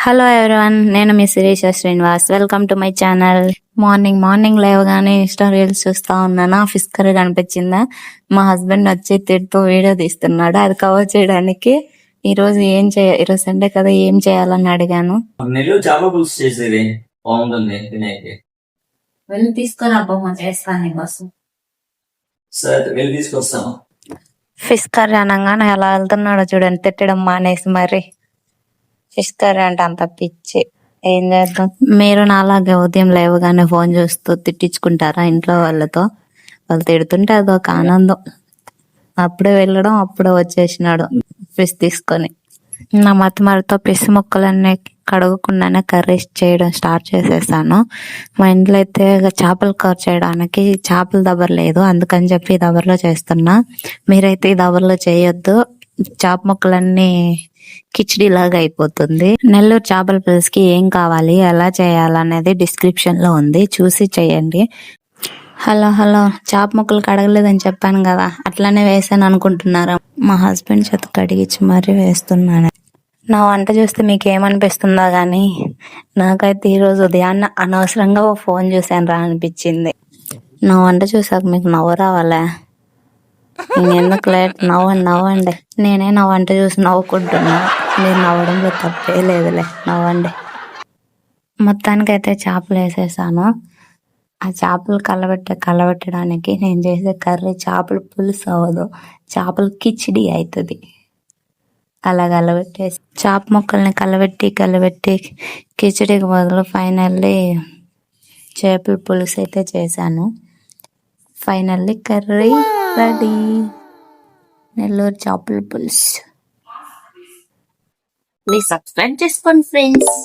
Hello everyone, నేను మీ Sirisha Srinivas. Welcome to my channel. Morning లేవగానే ఇన్స్టా రీల్స్ చూస్తా ఉన్నాను. ఫిష్ కర్రీ కనిపించిందా, మా హస్బెండ్ వచ్చి తిడుతూ వీడియో తీస్తున్నాడు. అది కవర్ చేయడానికి ఈరోజు ఈరోజు సండే కదా, ఏం చేయాలని అడిగాను. చాలా పులుసు చేసేది బాగుంటుంది తినేకి. వెళ్ళి తీసుకొని అబ్బమ్మ చేస్తాను నీకోసం. సరే వెళ్ళి తీసుకొస్తాను. ఫిష్ కర్రీ అనగానే ఎలా వెళ్తున్నాడో చూడండి, తిట్టడం మానేసి మరి. ఫిష్ కర్రీ అంటే అంత పిచ్చి, ఏం చేద్దాం. మీరు నాలాగే ఉదయం లేవగానే ఫోన్ చూస్తూ తిట్టించుకుంటారా ఇంట్లో వాళ్ళతో? వాళ్ళు తిడుతుంటే అదొక ఆనందం. అప్పుడే వెళ్ళడం, అప్పుడే వచ్చేసినాడు ఫిష్ తీసుకొని. నా మతిమరతో పిసి ముక్కలన్నీ కడగకుండానే కర్రీ చేయడం స్టార్ట్ చేసేసాను. మా ఇంట్లో అయితే చేపల కూర చేయడానికి చేపల దబర్ లేదు, అందుకని చెప్పి ఈ దబర్లో చేస్తున్నా. మీరైతే ఈ దబర్లో చేయొద్దు, చేప ముక్కలన్నీ కిచిడి లాగా అయిపోతుంది. నెల్లూరు చేపల పులుసుకి ఏం కావాలి, ఎలా చేయాలనేది డిస్క్రిప్షన్ లో ఉంది, చూసి చేయండి. హలో, చేప ముక్కలు కడగలేదని చెప్పాను కదా, అట్లానే వేసాను అనుకుంటున్నారా? మా హస్బెండ్ చేత కడిగించి మరీ వేస్తున్నాను. నా వంట చూస్తే మీకు ఏమనిపిస్తుందో గానీ, నాకైతే ఈరోజు ఉదయాన్న అనవసరంగా ఫోన్ చూసాను రా అనిపించింది. నా వంట చూసాక మీకు నవ్వు రావాలా? ఎందుకు లేట్, నవ్వండి. నేనే నా వంట చూసి నవ్వుకుంటున్నా, మీరు నవ్వడంలో తప్పే లేదులే, నవ్వండి. మొత్తానికైతే చేపలు వేసేసాను. ఆ చేపలు కలబెట్టడానికి నేను చేసే కర్రీ చేపల పులుసు అవ్వదు, చేపల కిచిడి అవుతుంది. అలా కలబెట్టేసి చేప ముక్కల్ని కలబెట్టి కిచిడికి బదులు ఫైనల్లీ చేపల పులుసు అయితే చేశాను. ఫైనల్లీ కర్రీ రెడీ, నెల్లూరు చేపల పులుసు. ప్లీజ్ సబ్స్క్రైబ్ చేసుకోండి ఫ్రెండ్స్.